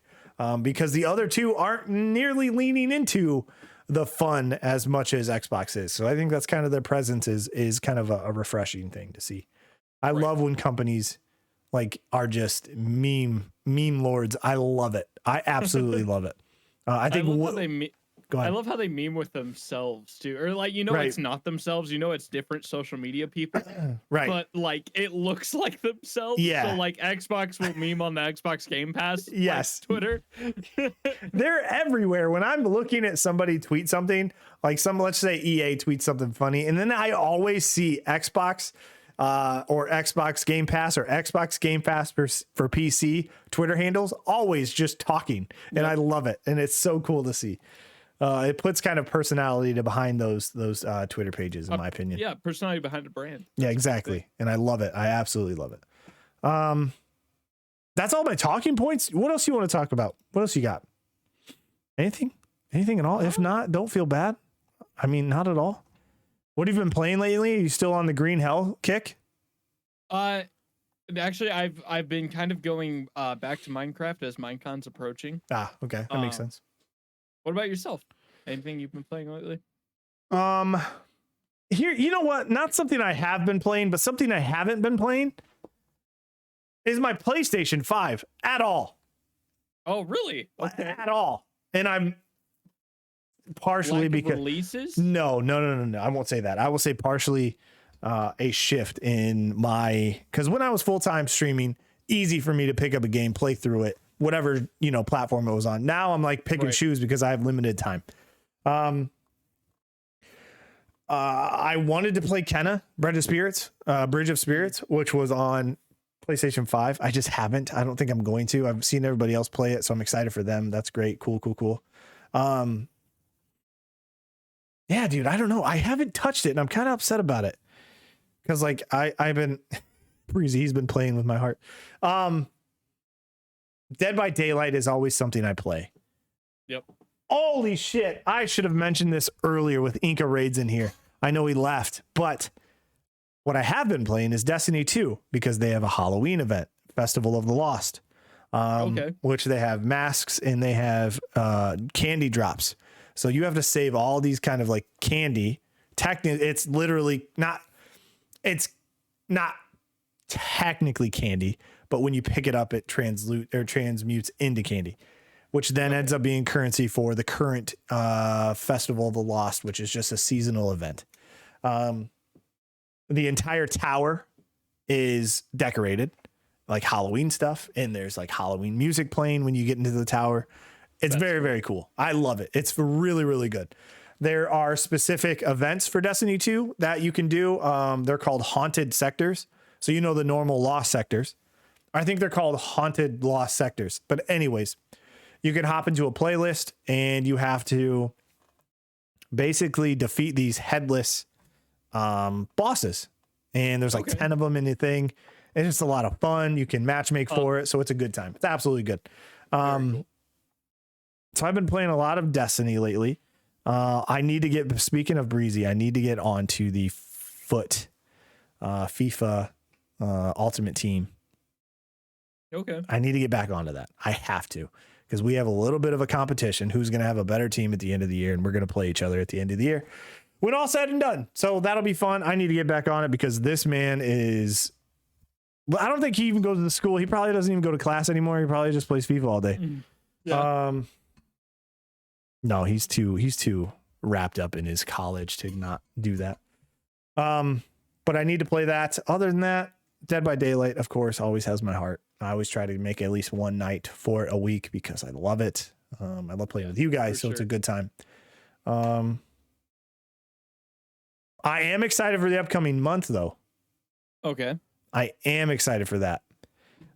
Because the other two aren't nearly leaning into the fun as much as Xbox is. So I think that's kind of their presence is kind of a refreshing thing to see. I love when companies like are just meme lords. I love it. I absolutely love it. I think love how they go I ahead. love how they meme with themselves too, or like Right. it's not themselves. It's different social media people, Right. but like it looks like themselves. Yeah. So like Xbox will meme on the Xbox Game Pass. Yes. Twitter. They're everywhere. When I'm looking at somebody tweet something, like let's say EA tweets something funny, and then I always see Xbox or Xbox Game Pass or Xbox Game Pass for PC Twitter handles always just talking, and I love it, and it's so cool to see. It puts kind of personality to behind those Twitter pages, in my opinion. Yeah, personality behind the brand. Yeah, exactly, and I love it. I absolutely love it. That's all my talking points. What else you want to talk about? What else you got? Anything at all? If not, don't feel bad. I mean, not at all. What have you been playing lately? Are you still on the green hell kick? Actually, I've been kind of going back to Minecraft as Minecon's approaching. Okay, that makes sense. What about yourself? Anything you've been playing lately? Here, you know what? Not something I have been playing, but something I haven't been playing is my PlayStation 5 at all. Oh, really? Okay. At all. And I'm partially because releases? No. I won't say that. I will say partially a shift in because when I was full-time streaming, easy for me to pick up a game, play through it, whatever, platform it was on. Now I'm like pick and choose because I have limited time. I wanted to play Kenna, Bridge of Spirits, which was on PlayStation 5. I just haven't. I don't think I'm going to. I've seen everybody else play it, so I'm excited for them. That's great. Cool. Yeah, dude, I don't know. I haven't touched it, and I'm kind of upset about it. Because like I've been Breezy, he's been playing with my heart. Dead by Daylight is always something I play. Yep. Holy shit. I should have mentioned this earlier with Inca Raids in here. I know he left, but what I have been playing is Destiny 2 because they have a Halloween event, Festival of the Lost, which they have masks and they have candy drops. So you have to save all these kind of like candy. It's literally it's not technically candy, but when you pick it up, it transmutes into candy, which then ends up being currency for the current Festival of the Lost, which is just a seasonal event. The entire tower is decorated like Halloween stuff, and there's like Halloween music playing when you get into the tower. It's very, very cool. I love it. It's really, really good. There are specific events for Destiny 2 that you can do. They're called haunted sectors. So the normal lost sectors. I think they're called haunted lost sectors. But anyways, you can hop into a playlist and you have to basically defeat these headless bosses. And there's like 10 of them in the thing. It's just a lot of fun. You can matchmake for it. So it's a good time. It's absolutely good. Cool. So I've been playing a lot of Destiny lately. I need to get, speaking of Breezy, I need to get onto the FIFA Ultimate Team. Okay. I need to get back onto that. I have to, because we have a little bit of a competition. Who's going to have a better team at the end of the year, and we're going to play each other at the end of the year when all said and done. So that'll be fun. I need to get back on it because this man is. Well, I don't think he even goes to the school. He probably doesn't even go to class anymore. He probably just plays FIFA all day. Yeah. No, he's too wrapped up in his college to not do that. But I need to play that. Other than that, Dead by Daylight, of course, always has my heart. I always try to make at least one night for a week because I love it. I love playing with you guys, so it's a good time. I am excited for the upcoming month, though. Okay. I am excited for that.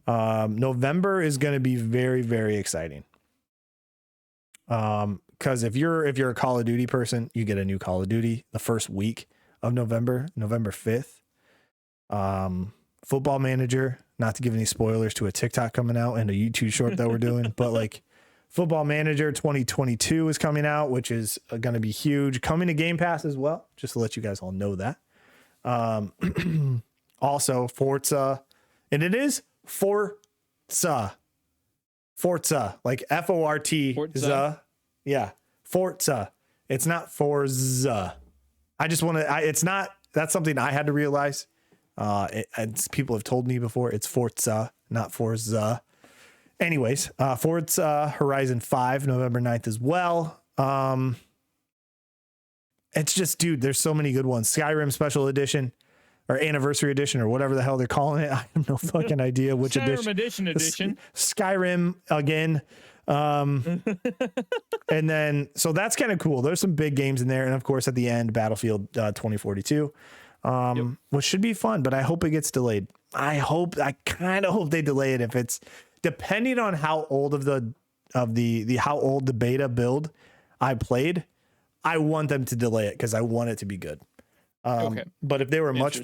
November is going to be very, very exciting. Because if you're a Call of Duty person, you get a new Call of Duty the first week of November 5th. Football Manager, not to give any spoilers to a TikTok coming out and a YouTube short that we're doing, but like Football Manager 2022 is coming out, which is going to be huge. Coming to Game Pass as well, just to let you guys all know that. Also Forza, and it is Forza, like Forza. Yeah, Forza. It's not Forza. I just want to. It's not. That's something I had to realize. People have told me before. It's Forza, not Forza. Anyways, Forza Horizon 5, November 9th as well. It's just, dude, there's so many good ones. Skyrim Special Edition or Anniversary Edition or whatever the hell they're calling it. I have no fucking idea which Skyrim edition. Skyrim again. And then, so that's kind of cool. There's some big games in there. And of course, at the end, Battlefield 2042, which should be fun, but I hope it gets delayed. I kind of hope they delay it. If it's depending on how old how old the beta build I played, I want them to delay it because I want it to be good. Okay. But if they were much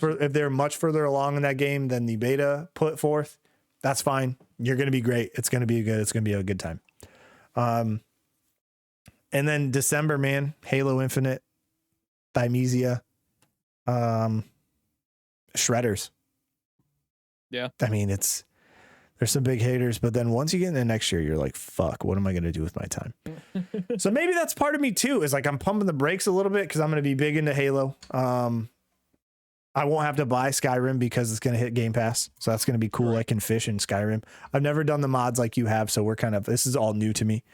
further along in that game than the beta put forth, that's fine. You're going to be great. It's going to be a good time. And then December, man, Halo Infinite, Thymesia, Shredders. Yeah. I mean, there's some big haters, but then once you get into next year, you're like, fuck, what am I going to do with my time? So maybe that's part of me too, is like, I'm pumping the brakes a little bit because I'm going to be big into Halo. I won't have to buy Skyrim because it's going to hit Game Pass. So that's going to be cool. Right. I can fish in Skyrim. I've never done the mods like you have. So this is all new to me.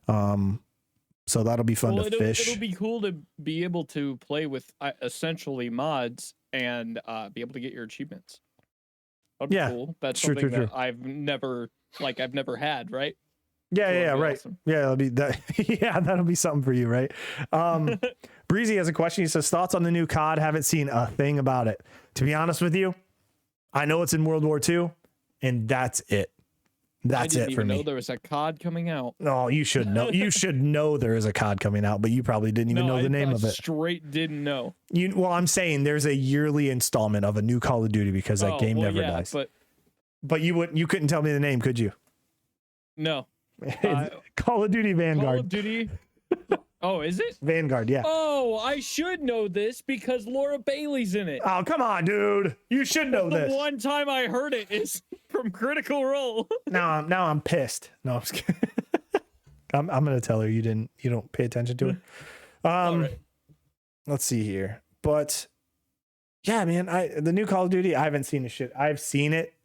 So that'll be fun to fish. It'll be cool to be able to play with essentially mods and be able to get your achievements. That'd be cool. That's something that I've never had, right? Yeah, right. Awesome. Yeah, that'll be that. Yeah, that'll be something for you, right? Breezy has a question. He says, thoughts on the new COD? Haven't seen a thing about it. To be honest with you, I know it's in World War II, and that's it. That's it for me. I didn't even know there was a COD coming out. No, you should know. You should know there is a COD coming out, but you probably didn't even know the name of it. Straight didn't know. Well, I'm saying there's a yearly installment of a new Call of Duty because that game never dies. But you couldn't tell me the name, could you? No. Call of Duty Vanguard. Call of Duty. Oh, is it? Vanguard, yeah. Oh, I should know this because Laura Bailey's in it. Oh, come on, dude. You should know this. The one time I heard it is from Critical Role. Now I'm pissed. No, I'm just kidding. I'm gonna tell her you don't pay attention to it. All right. Let's see here. But yeah, man, the new Call of Duty, I haven't seen the shit. I've seen it.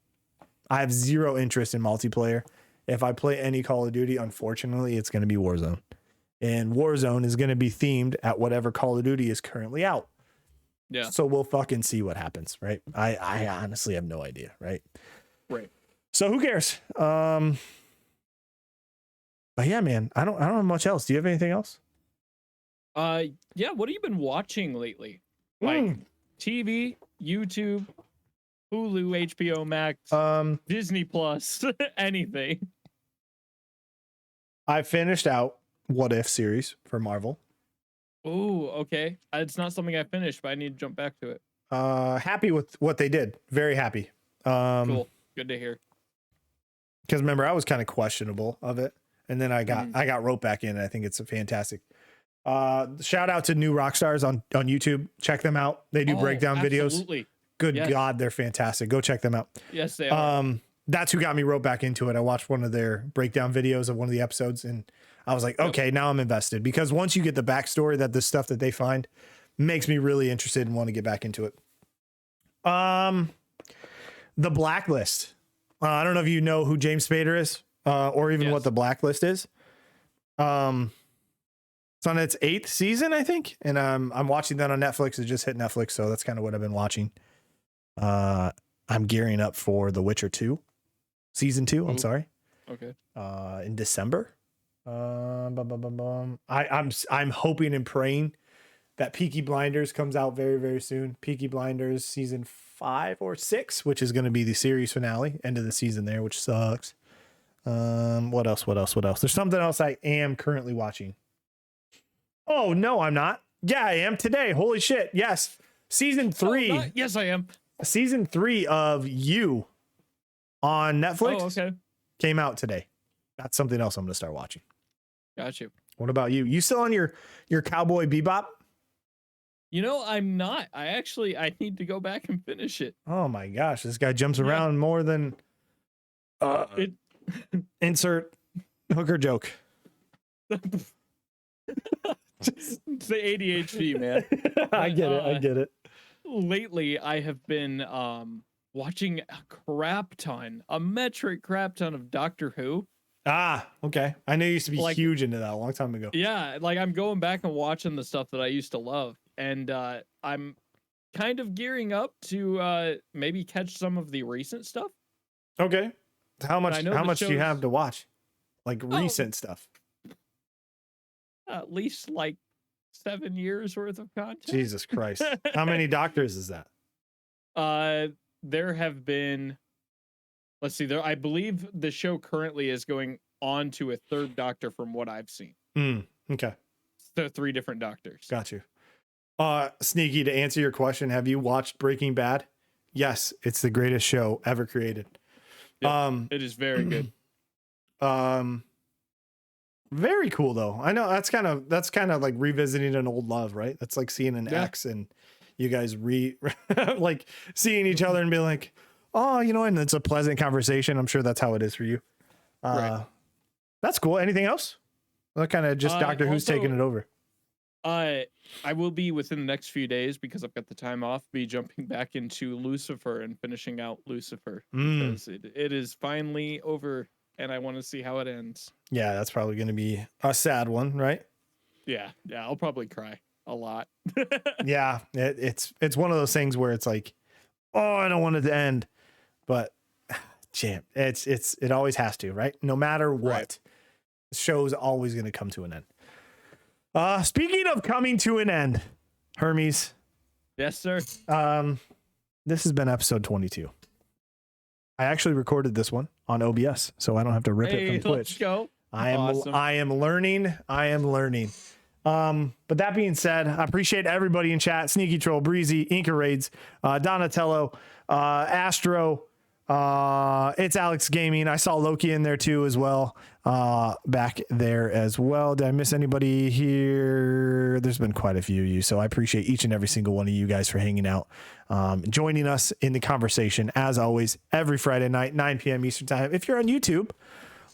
I have zero interest in multiplayer. If I play any Call of Duty, unfortunately, it's going to be Warzone. And Warzone is going to be themed at whatever Call of Duty is currently out. Yeah. So we'll fucking see what happens, right? I honestly have no idea, right? Right. So who cares? But yeah, man, I don't have much else. Do you have anything else? Yeah, what have you been watching lately? Like TV, YouTube, Hulu, HBO Max, Disney Plus, anything. I finished out What If series for Marvel. Oh, okay. It's not something I finished, but I need to jump back to it. Happy with what they did. Very happy. Cool. Good to hear. Because remember, I was kind of questionable of it, and then I got roped back in. And I think it's fantastic. Shout out to New Rockstars on YouTube. Check them out. They do breakdown videos. Good God, they're fantastic. Go check them out. Yes, they are. That's who got me roped back into it. I watched one of their breakdown videos of one of the episodes, and I was like, okay, now I'm invested. Because once you get the backstory, that the stuff that they find makes me really interested and want to get back into it. The Blacklist. I don't know if you know who James Spader is, or even what the Blacklist is. It's on its 8th season, I think, and I'm watching that on Netflix. It just hit Netflix, so that's kind of what I've been watching. I'm gearing up for The Witcher 2, season 2. I'm sorry. Okay. In December. I'm hoping and praying that Peaky Blinders comes out very, very soon. Peaky Blinders season 5 or 6, which is going to be the series finale, end of the season there, which sucks. What else? There's something else I am currently watching. Oh, no, I'm not. Yeah, I am today. Holy shit. Yes. Season 3. Yes, I am. Season 3 of You on Netflix came out today. That's something else I'm going to start watching. Got you. What about you? You still on your Cowboy Bebop? You know, I'm not. I need to go back and finish it. Oh my gosh, this guy jumps around more than insert hooker joke. It's the ADHD, man. I get it. Lately, I have been watching a metric crap ton of Doctor Who. Ah, okay. I know you used to be Like- huge into that a long time ago. Yeah, like I'm going back and watching the stuff that I used to love, and I'm kind of gearing up to maybe catch some of the recent stuff. Okay. How much I know the do you have shows- to watch? Like recent stuff. At least like 7 years worth of content. Jesus Christ. How many doctors is that? There have been, let's see, I believe the show currently is going on to a third Doctor from what I've seen. Okay. So 3 different Doctors. Got you. Sneaky, to answer your question, have you watched Breaking Bad? Yes, it's the greatest show ever created. Yep, it is very good. Very cool though. I know that's kind of like revisiting an old love, right? That's like seeing an ex and you guys like seeing each other and being like, oh, and it's a pleasant conversation. I'm sure that's how it is for you. Right. That's cool. Anything else? That kind of just Doctor Who's also, taking it over. I will be within the next few days, because I've got the time off, be jumping back into Lucifer and finishing out Lucifer, because it is finally over and I want to see how it ends. Yeah, that's probably going to be a sad one, right? Yeah, I'll probably cry a lot. Yeah, it's one of those things where it's like, oh, I don't want it to end, but champ, it always has to, right? No matter what, Right. the show's always going to come to an end. Speaking of coming to an end, Hermes, Yes, sir. this has been episode 22. I actually recorded this one on OBS, so I don't have to rip it from Let's Twitch. go. I am learning. But that being said, I appreciate everybody in chat: Sneaky Troll, Breezy, Inca Raids, Donatello, Astro, it's Alex Gaming. I saw Loki in there too as well, back there as well. Did I miss anybody here? There's been quite a few of you, so I appreciate each and every single one of you guys for hanging out, joining us in the conversation as always every Friday night, 9 p.m. Eastern time. If you're on YouTube,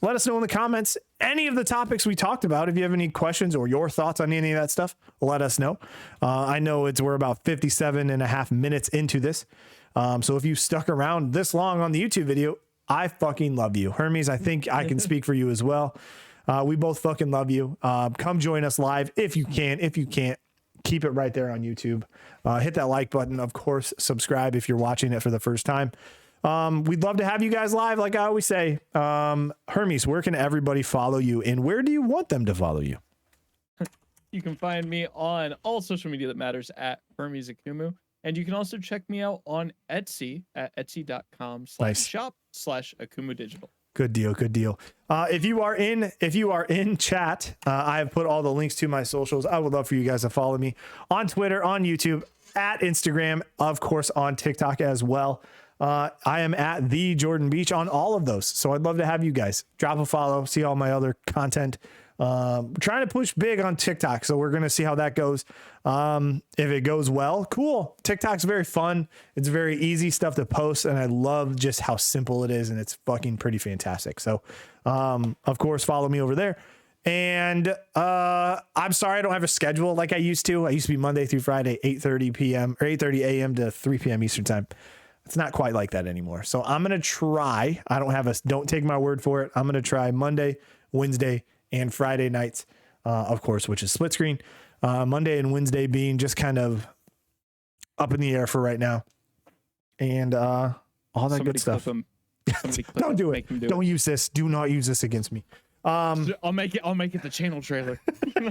let us know in the comments any of the topics we talked about. If you have any questions or your thoughts on any of that stuff, let us know. I know we're about 57 and a half minutes into this. So if you stuck around this long on the YouTube video, I fucking love you. Hermes, I think I can speak for you as well. We both fucking love you. Come join us live if you can. If you can't, keep it right there on YouTube. Hit that like button. Of course, subscribe if you're watching it for the first time. We'd love to have you guys live, like I always say. Hermes, where can everybody follow you, and where do you want them to follow you? You can find me on all social media that matters at Hermes Akumu. And you can also check me out on Etsy at etsy.com/shop/Akumu Digital. Good deal. Good deal. If you are in chat, I have put all the links to my socials. I would love for you guys to follow me on Twitter, on YouTube, at Instagram, of course, on TikTok as well. I am at the Jordan Beach on all of those. So I'd love to have you guys drop a follow, see all my other content. Trying to push big on TikTok, so we're gonna see how that goes. If it goes well, cool. TikTok's very fun. It's very easy stuff to post, and I love just how simple it is, and it's fucking pretty fantastic. So, of course, follow me over there. And I'm sorry I don't have a schedule like I used to. I used to be Monday through Friday, 8:30 p.m. or 8:30 a.m. to 3 p.m. Eastern time. It's not quite like that anymore. So I'm gonna try. Don't take my word for it. I'm gonna try Monday, Wednesday, and Friday nights, of course, which is split screen. Monday and Wednesday being just kind of up in the air for right now. And all that good stuff. Don't do it. Don't use this. Do not use this against me. I'll make it the channel trailer.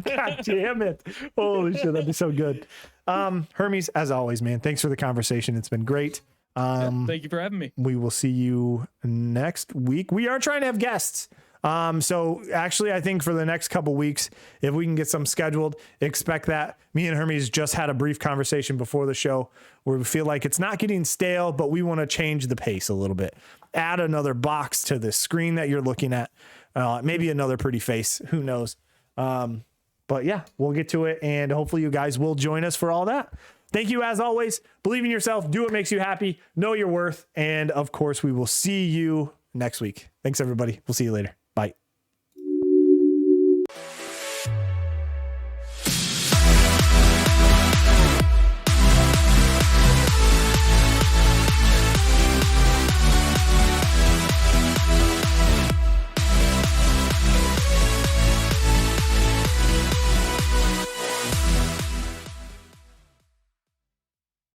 God damn it. Holy shit, that'd be so good. Hermes, as always, man, thanks for the conversation. It's been great. Thank you for having me. We will see you next week. We are trying to have guests. So actually, I think for the next couple weeks, if we can get some scheduled, expect that. Me and Hermes just had a brief conversation before the show where we feel like it's not getting stale, but we want to change the pace a little bit. Add another box to the screen that you're looking at. Maybe another pretty face. Who knows? But yeah, we'll get to it. And hopefully you guys will join us for all that. Thank you as always. Believe in yourself. Do what makes you happy. Know your worth. And of course, we will see you next week. Thanks, everybody. We'll see you later.